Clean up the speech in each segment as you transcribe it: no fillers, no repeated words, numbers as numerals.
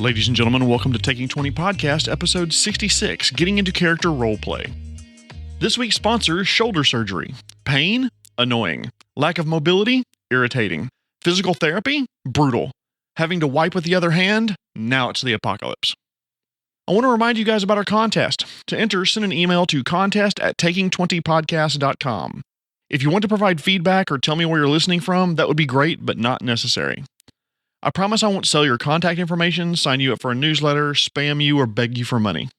Ladies and gentlemen, welcome to Taking 20 Podcast, episode 66, Getting into Character Roleplay. This week's sponsor is shoulder surgery. Pain? Annoying. Lack of mobility? Irritating. Physical therapy? Brutal. Having to wipe with the other hand? Now it's the apocalypse. I want to remind you guys about our contest. To enter, send an email to contest@taking20podcast.com. If you want to provide feedback or tell me where you're listening from, that would be great, but not necessary. I promise I won't sell your contact information, sign you up for a newsletter, spam you, or beg you for money.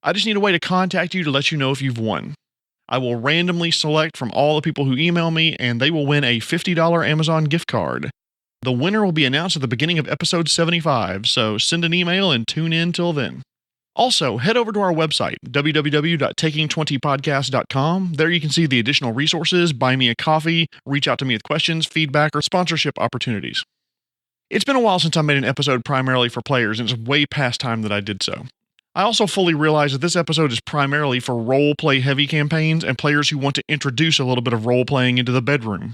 I just need a way to contact you to let you know if you've won. I will randomly select from all the people who email me, and they will win a $50 Amazon gift card. The winner will be announced at the beginning of episode 75, so send an email and tune in till then. Also, head over to our website, www.taking20podcast.com. There you can see the additional resources, buy me a coffee, reach out to me with questions, feedback, or sponsorship opportunities. It's been a while since I made an episode primarily for players, and it's way past time that I did so. I also fully realize that this episode is primarily for role-play heavy campaigns and players who want to introduce a little bit of role-playing into the bedroom.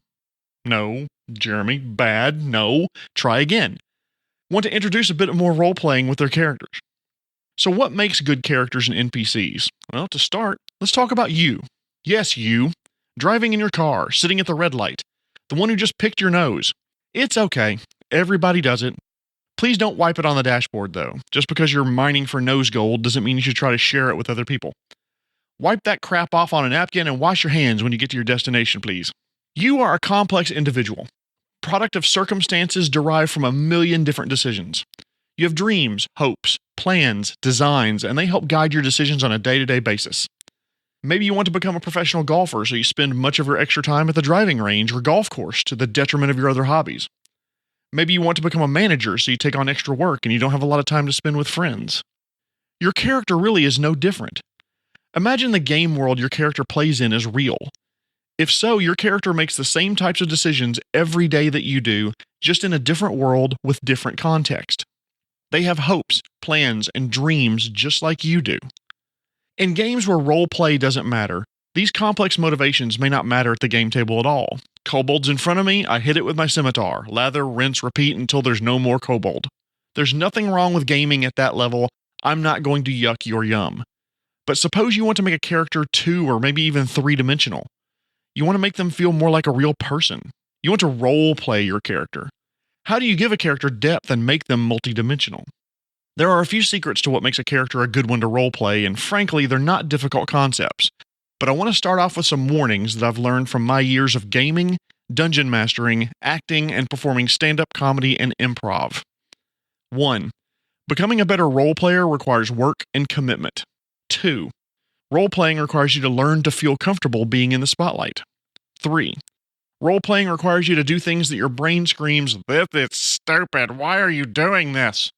No, Jeremy, bad, no, try again. Want to introduce a bit more role-playing with their characters. So what makes good characters and NPCs? Well, to start, let's talk about you. Yes, you. Driving in your car, sitting at the red light. The one who just picked your nose. It's okay. Everybody does it. Please don't wipe it on the dashboard, though. Just because you're mining for nose gold doesn't mean you should try to share it with other people. Wipe that crap off on a napkin and wash your hands when you get to your destination, please. You are a complex individual. Product of circumstances derived from a million different decisions. You have dreams, hopes, plans, designs, and they help guide your decisions on a day-to-day basis. Maybe you want to become a professional golfer, so you spend much of your extra time at the driving range or golf course to the detriment of your other hobbies. Maybe you want to become a manager, so you take on extra work and you don't have a lot of time to spend with friends. Your character really is no different. Imagine the game world your character plays in is real. If so, your character makes the same types of decisions every day that you do, just in a different world with different context. They have hopes, plans, and dreams just like you do. In games where role play doesn't matter, these complex motivations may not matter at the game table at all. Kobolds in front of me, I hit it with my scimitar. Lather, rinse, repeat until there's no more kobold. There's nothing wrong with gaming at that level. I'm not going to yuck your yum. But suppose you want to make a character 2 or maybe even 3-dimensional. You want to make them feel more like a real person. You want to role play your character. How do you give a character depth and make them multidimensional? There are a few secrets to what makes a character a good one to role play, and frankly, they're not difficult concepts. But I want to start off with some warnings that I've learned from my years of gaming, dungeon mastering, acting, and performing stand-up comedy and improv. 1. Becoming a better role player requires work and commitment. 2. Role-playing requires you to learn to feel comfortable being in the spotlight. 3. Role-playing requires you to do things that your brain screams, "This is stupid, why are you doing this?"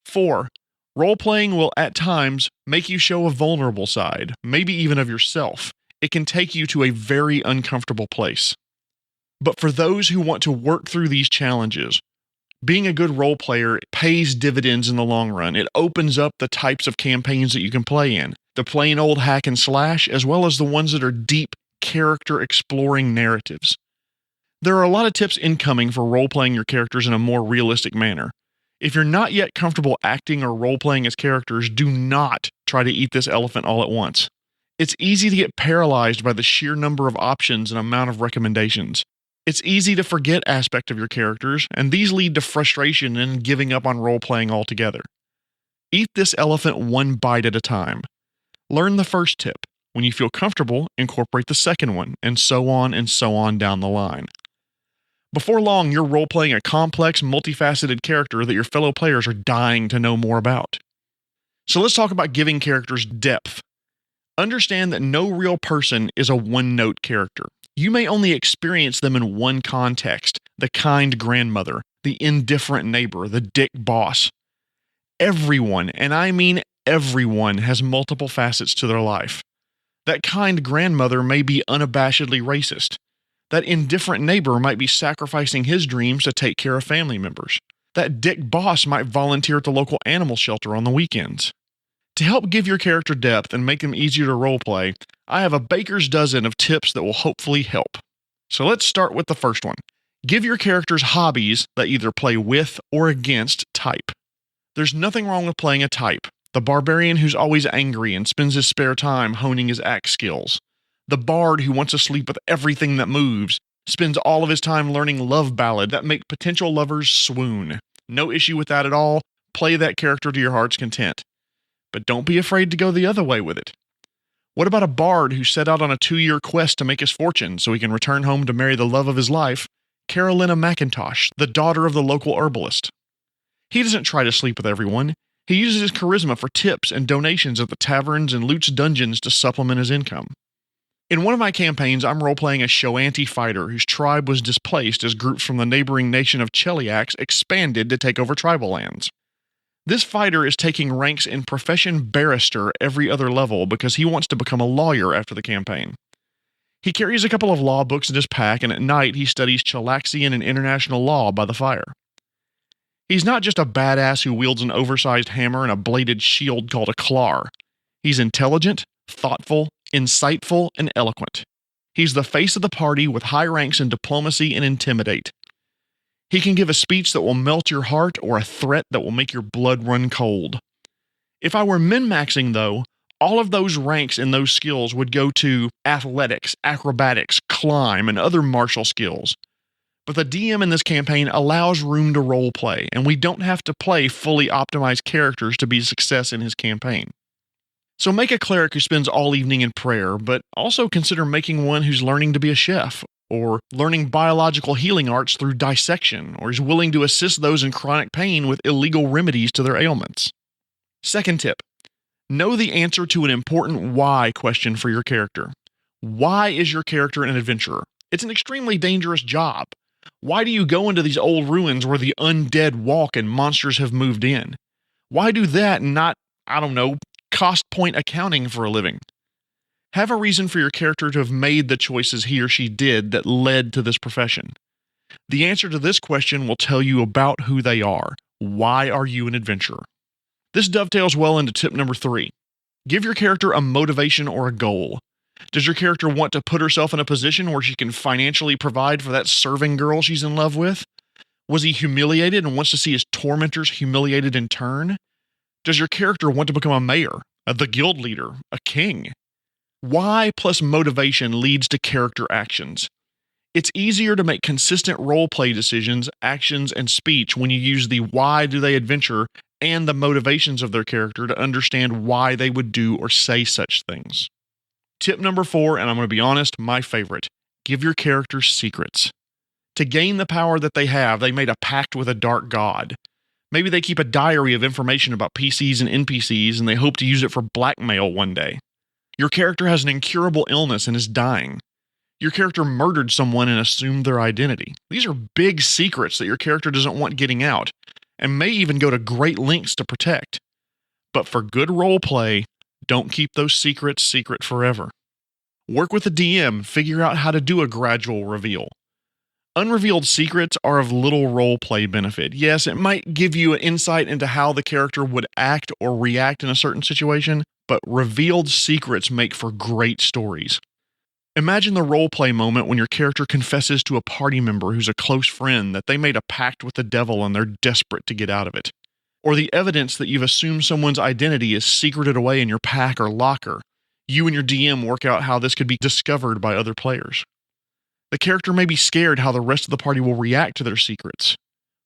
4. Role-playing will, at times, make you show a vulnerable side, maybe even of yourself. It can take you to a very uncomfortable place. But for those who want to work through these challenges, being a good role player pays dividends in the long run. It opens up the types of campaigns that you can play in, the plain old hack and slash, as well as the ones that are deep, character-exploring narratives. There are a lot of tips incoming for role-playing your characters in a more realistic manner. If you're not yet comfortable acting or role-playing as characters, do not try to eat this elephant all at once. It's easy to get paralyzed by the sheer number of options and amount of recommendations. It's easy to forget aspects of your characters, and these lead to frustration and giving up on role-playing altogether. Eat this elephant one bite at a time. Learn the first tip. When you feel comfortable, incorporate the second one, and so on down the line. Before long, you're role-playing a complex, multifaceted character that your fellow players are dying to know more about. So let's talk about giving characters depth. Understand that no real person is a one-note character. You may only experience them in one context: the kind grandmother, the indifferent neighbor, the dick boss. Everyone, and I mean everyone, has multiple facets to their life. That kind grandmother may be unabashedly racist. That indifferent neighbor might be sacrificing his dreams to take care of family members. That dick boss might volunteer at the local animal shelter on the weekends. To help give your character depth and make them easier to roleplay, I have a baker's dozen of tips that will hopefully help. So let's start with the first one. Give your characters hobbies that either play with or against type. There's nothing wrong with playing a type. The barbarian who's always angry and spends his spare time honing his axe skills. The bard who wants to sleep with everything that moves, spends all of his time learning love ballads that make potential lovers swoon. No issue with that at all. Play that character to your heart's content. But don't be afraid to go the other way with it. What about a bard who set out on a 2-year quest to make his fortune so he can return home to marry the love of his life, Carolina McIntosh, the daughter of the local herbalist? He doesn't try to sleep with everyone. He uses his charisma for tips and donations at the taverns and loots dungeons to supplement his income. In one of my campaigns, I'm role-playing a Shoanti fighter whose tribe was displaced as groups from the neighboring nation of Cheliax expanded to take over tribal lands. This fighter is taking ranks in profession barrister every other level because he wants to become a lawyer after the campaign. He carries a couple of law books in his pack, and at night he studies Chelaxian and international law by the fire. He's not just a badass who wields an oversized hammer and a bladed shield called a clar. He's intelligent, thoughtful, insightful, and eloquent. He's the face of the party with high ranks in diplomacy and intimidate. He can give a speech that will melt your heart or a threat that will make your blood run cold. If I were min-maxing, though, all of those ranks and those skills would go to athletics, acrobatics, climb, and other martial skills. But the DM in this campaign allows room to roleplay, and we don't have to play fully optimized characters to be a success in his campaign. So make a cleric who spends all evening in prayer, but also consider making one who's learning to be a chef, or learning biological healing arts through dissection, or is willing to assist those in chronic pain with illegal remedies to their ailments. Second tip, know the answer to an important why question for your character. Why is your character an adventurer? It's an extremely dangerous job. Why do you go into these old ruins where the undead walk and monsters have moved in? Why do that and not, cost point accounting for a living? Have a reason for your character to have made the choices he or she did that led to this profession. The answer to this question will tell you about who they are. Why are you an adventurer? This dovetails well into tip number 3. Give your character a motivation or a goal. Does your character want to put herself in a position where she can financially provide for that serving girl she's in love with? Was he humiliated and wants to see his tormentors humiliated in turn? Does your character want to become a mayor, the guild leader, a king? Why plus motivation leads to character actions. It's easier to make consistent roleplay decisions, actions, and speech when you use the why do they adventure and the motivations of their character to understand why they would do or say such things. Tip number 4, and I'm going to be honest, my favorite. Give your characters secrets. To gain the power that they have, they made a pact with a dark god. Maybe they keep a diary of information about PCs and NPCs and they hope to use it for blackmail one day. Your character has an incurable illness and is dying. Your character murdered someone and assumed their identity. These are big secrets that your character doesn't want getting out, and may even go to great lengths to protect. But for good roleplay, don't keep those secrets secret forever. Work with the DM, figure out how to do a gradual reveal. Unrevealed secrets are of little roleplay benefit. Yes, it might give you an insight into how the character would act or react in a certain situation, but revealed secrets make for great stories. Imagine the roleplay moment when your character confesses to a party member who's a close friend that they made a pact with the devil and they're desperate to get out of it. Or the evidence that you've assumed someone's identity is secreted away in your pack or locker. You and your DM work out how this could be discovered by other players. The character may be scared how the rest of the party will react to their secrets.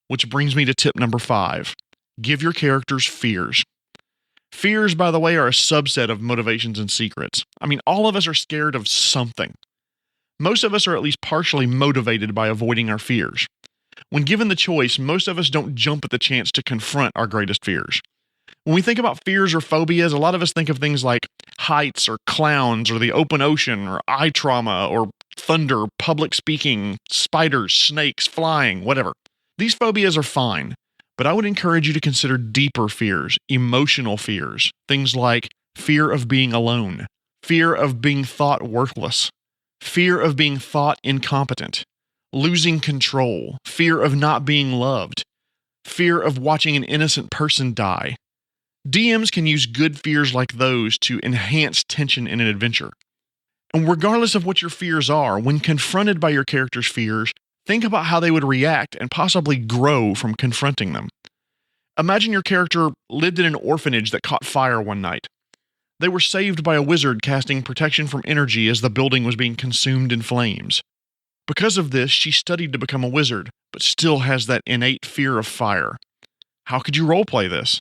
Which brings me to tip number 5. Give your characters fears. Fears, by the way, are a subset of motivations and secrets. All of us are scared of something. Most of us are at least partially motivated by avoiding our fears. When given the choice, most of us don't jump at the chance to confront our greatest fears. When we think about fears or phobias, a lot of us think of things like heights or clowns or the open ocean or eye trauma or thunder, public speaking, spiders, snakes, flying, whatever. These phobias are fine, but I would encourage you to consider deeper fears, emotional fears, things like fear of being alone, fear of being thought worthless, fear of being thought incompetent, losing control, fear of not being loved, fear of watching an innocent person die. DMs can use good fears like those to enhance tension in an adventure. And regardless of what your fears are, when confronted by your character's fears, think about how they would react and possibly grow from confronting them. Imagine your character lived in an orphanage that caught fire one night. They were saved by a wizard casting protection from energy as the building was being consumed in flames. Because of this, she studied to become a wizard, but still has that innate fear of fire. How could you roleplay this?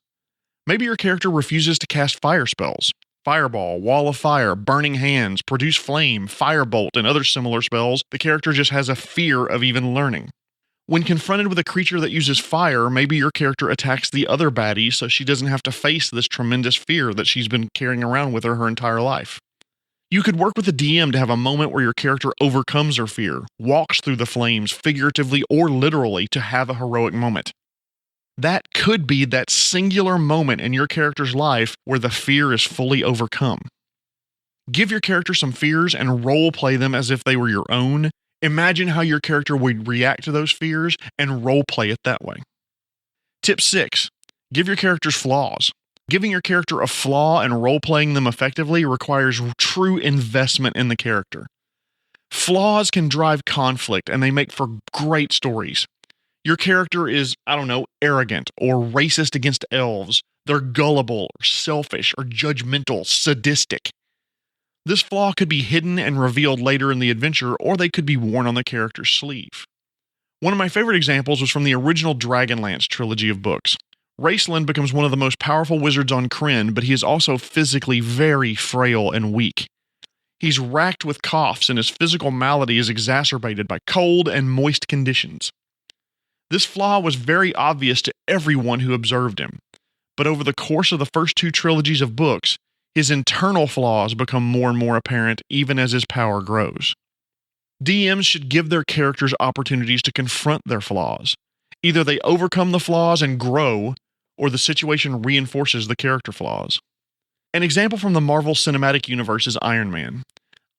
Maybe your character refuses to cast fire spells. Fireball, Wall of Fire, Burning Hands, Produce Flame, Firebolt, and other similar spells the character just has a fear of even learning. When confronted with a creature that uses fire, maybe your character attacks the other baddies so she doesn't have to face this tremendous fear that she's been carrying around with her entire life. You could work with the DM to have a moment where your character overcomes her fear, walks through the flames figuratively or literally to have a heroic moment. That could be that singular moment in your character's life where the fear is fully overcome. Give your character some fears and role play them as if they were your own. Imagine how your character would react to those fears and role play it that way. Tip 6. Give your characters flaws. Giving your character a flaw and role playing them effectively requires true investment in the character. Flaws can drive conflict and they make for great stories. Your character is, arrogant or racist against elves. They're gullible or selfish or judgmental, sadistic. This flaw could be hidden and revealed later in the adventure, or they could be worn on the character's sleeve. One of my favorite examples was from the original Dragonlance trilogy of books. Raceland becomes one of the most powerful wizards on Krynn, but he is also physically very frail and weak. He's racked with coughs, and his physical malady is exacerbated by cold and moist conditions. This flaw was very obvious to everyone who observed him, but over the course of the first 2 trilogies of books, his internal flaws become more and more apparent even as his power grows. DMs should give their characters opportunities to confront their flaws. Either they overcome the flaws and grow, or the situation reinforces the character flaws. An example from the Marvel Cinematic Universe is Iron Man.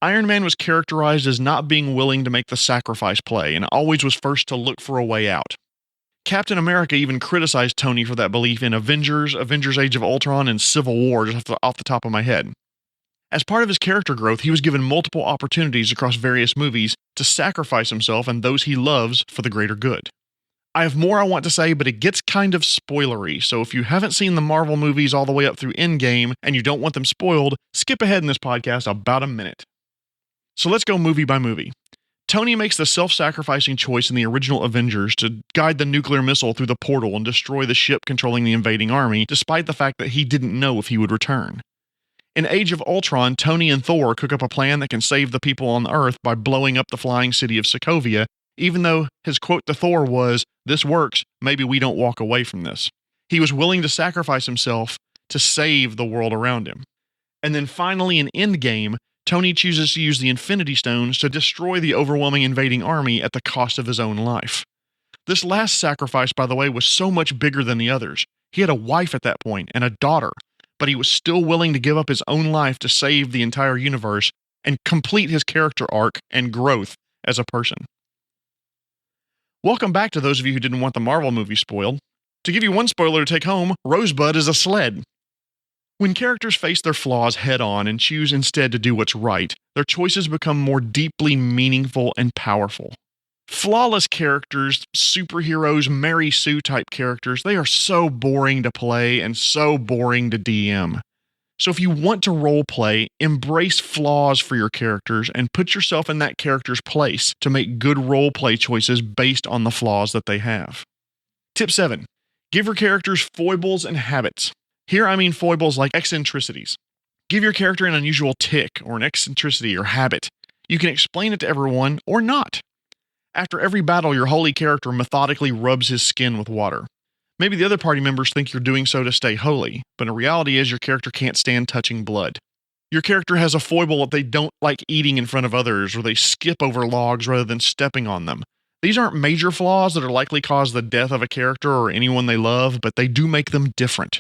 Iron Man was characterized as not being willing to make the sacrifice play and always was first to look for a way out. Captain America even criticized Tony for that belief in Avengers Age of Ultron, and Civil War, just off the top of my head. As part of his character growth, he was given multiple opportunities across various movies to sacrifice himself and those he loves for the greater good. I have more I want to say, but it gets kind of spoilery, so if you haven't seen the Marvel movies all the way up through Endgame and you don't want them spoiled, skip ahead in this podcast about a minute. So let's go movie by movie. Tony makes the self-sacrificing choice in the original Avengers to guide the nuclear missile through the portal and destroy the ship controlling the invading army, despite the fact that he didn't know if he would return. In Age of Ultron, Tony and Thor cook up a plan that can save the people on Earth by blowing up the flying city of Sokovia, even though his quote to Thor was, "This works, maybe we don't walk away from this." He was willing to sacrifice himself to save the world around him. And then finally in Endgame, Tony chooses to use the Infinity Stones to destroy the overwhelming invading army at the cost of his own life. This last sacrifice, by the way, was so much bigger than the others. He had a wife at that point and a daughter, but he was still willing to give up his own life to save the entire universe and complete his character arc and growth as a person. Welcome back to those of you who didn't want the Marvel movie spoiled. To give you one spoiler to take home, Rosebud is a sled. When characters face their flaws head-on and choose instead to do what's right, their choices become more deeply meaningful and powerful. Flawless characters, superheroes, Mary Sue type characters, they are so boring to play and so boring to DM. So if you want to roleplay, embrace flaws for your characters and put yourself in that character's place to make good roleplay choices based on the flaws that they have. Tip 7. Give your characters foibles and habits. Here I mean foibles like eccentricities. Give your character an unusual tick or an eccentricity or habit. You can explain it to everyone or not. After every battle, your holy character methodically rubs his skin with water. Maybe the other party members think you're doing so to stay holy, but the reality is your character can't stand touching blood. Your character has a foible that they don't like eating in front of others, or they skip over logs rather than stepping on them. These aren't major flaws that are likely cause the death of a character or anyone they love, but they do make them different.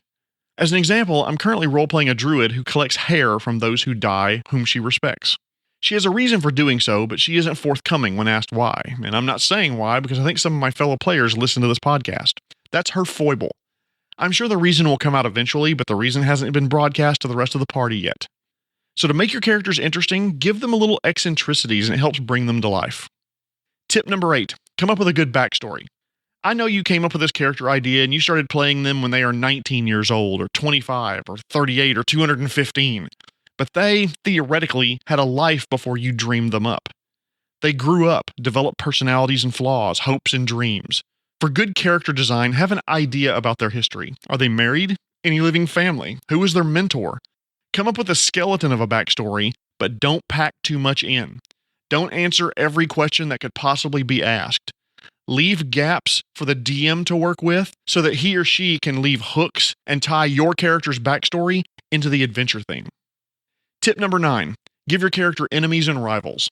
As an example, I'm currently role-playing a druid who collects hair from those who die whom she respects. She has a reason for doing so, but she isn't forthcoming when asked why. And I'm not saying why because I think some of my fellow players listen to this podcast. That's her foible. I'm sure the reason will come out eventually, but the reason hasn't been broadcast to the rest of the party yet. So to make your characters interesting, give them a little eccentricities and it helps bring them to life. Tip number 8. Come up with a good backstory. I know you came up with this character idea and you started playing them when they are 19 years old, or 25, or 38, or 215. But they, theoretically, had a life before you dreamed them up. They grew up, developed personalities and flaws, hopes and dreams. For good character design, have an idea about their history. Are they married? Any living family? Who is their mentor? Come up with a skeleton of a backstory, but don't pack too much in. Don't answer every question that could possibly be asked. Leave gaps for the DM to work with so that he or she can leave hooks and tie your character's backstory into the adventure theme. Tip number 9, give your character enemies and rivals.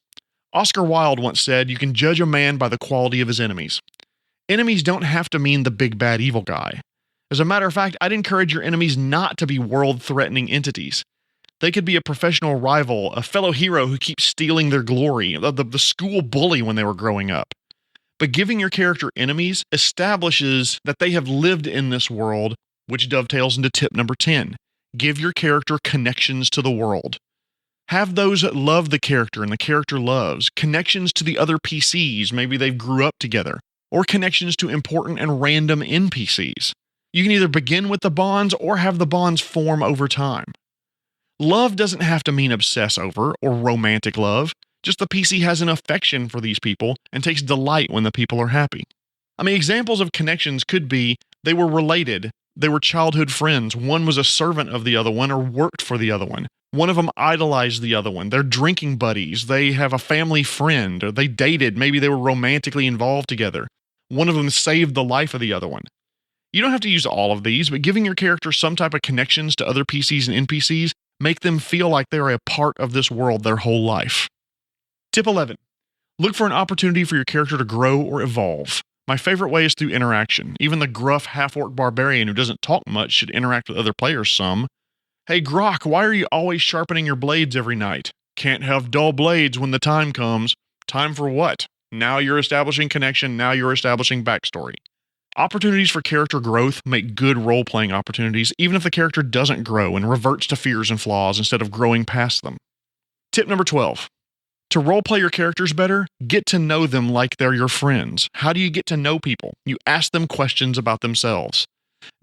Oscar Wilde once said, you can judge a man by the quality of his enemies. Enemies don't have to mean the big bad evil guy. As a matter of fact, I'd encourage your enemies not to be world-threatening entities. They could be a professional rival, a fellow hero who keeps stealing their glory, the school bully when they were growing up. But giving your character enemies establishes that they have lived in this world, which dovetails into tip number 10. Give your character connections to the world. Have those that love the character and the character loves, connections to the other PCs, maybe they grew up together, or connections to important and random NPCs. You can either begin with the bonds or have the bonds form over time. Love doesn't have to mean obsess over or romantic love. Just the PC has an affection for these people and takes delight when the people are happy. I mean, examples of connections could be they were related, they were childhood friends, one was a servant of the other one or worked for the other one. One of them idolized the other one, they're drinking buddies, they have a family friend, or they dated, maybe they were romantically involved together. One of them saved the life of the other one. You don't have to use all of these, but giving your character some type of connections to other PCs and NPCs make them feel like they're a part of this world their whole life. Tip 11. Look for an opportunity for your character to grow or evolve. My favorite way is through interaction. Even the gruff half-orc barbarian who doesn't talk much should interact with other players some. Hey Grok, why are you always sharpening your blades every night? Can't have dull blades when the time comes. Time for what? Now you're establishing connection, now you're establishing backstory. Opportunities for character growth make good role-playing opportunities, even if the character doesn't grow and reverts to fears and flaws instead of growing past them. Tip number 12. To roleplay your characters better, get to know them like they're your friends. How do you get to know people? You ask them questions about themselves.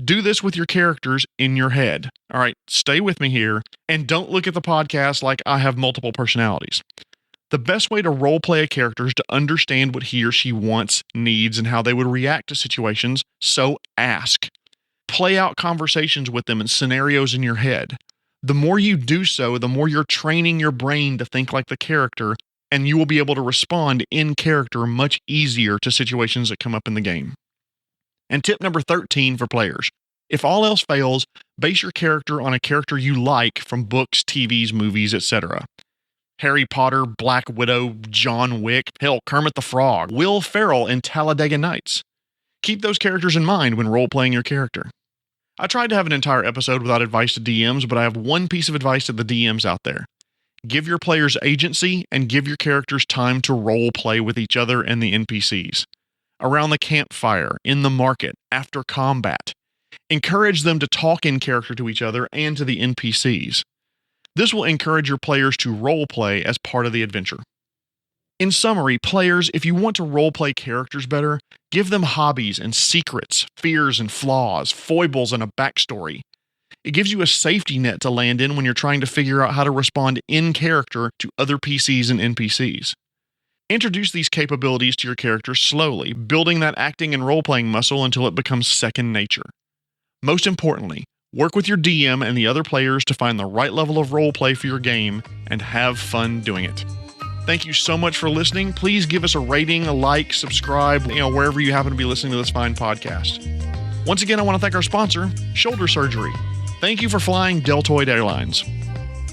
Do this with your characters in your head. All right, stay with me here, and don't look at the podcast like I have multiple personalities. The best way to roleplay a character is to understand what he or she wants, needs, and how they would react to situations, so ask. Play out conversations with them and scenarios in your head. The more you do so, the more you're training your brain to think like the character, and you will be able to respond in character much easier to situations that come up in the game. And tip number 13 for players. If all else fails, base your character on a character you like from books, TVs, movies, etc. Harry Potter, Black Widow, John Wick, hell, Kermit the Frog, Will Ferrell, and Talladega Nights. Keep those characters in mind when role-playing your character. I tried to have an entire episode without advice to DMs, but I have one piece of advice to the DMs out there. Give your players agency and give your characters time to role-play with each other and the NPCs. Around the campfire, in the market, after combat. Encourage them to talk in character to each other and to the NPCs. This will encourage your players to role-play as part of the adventure. In summary, players, if you want to role-play characters better, give them hobbies and secrets, fears and flaws, foibles and a backstory. It gives you a safety net to land in when you're trying to figure out how to respond in character to other PCs and NPCs. Introduce these capabilities to your character slowly, building that acting and role-playing muscle until it becomes second nature. Most importantly, work with your DM and the other players to find the right level of roleplay for your game and have fun doing it. Thank you so much for listening. Please give us a rating, a like, subscribe, wherever you happen to be listening to this fine podcast. Once again, I want to thank our sponsor, Shoulder Surgery. Thank you for flying Deltoid Airlines.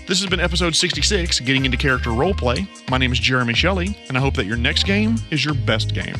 This has been episode 66, Getting into Character Roleplay. My name is Jeremy Shelley, and I hope that your next game is your best game.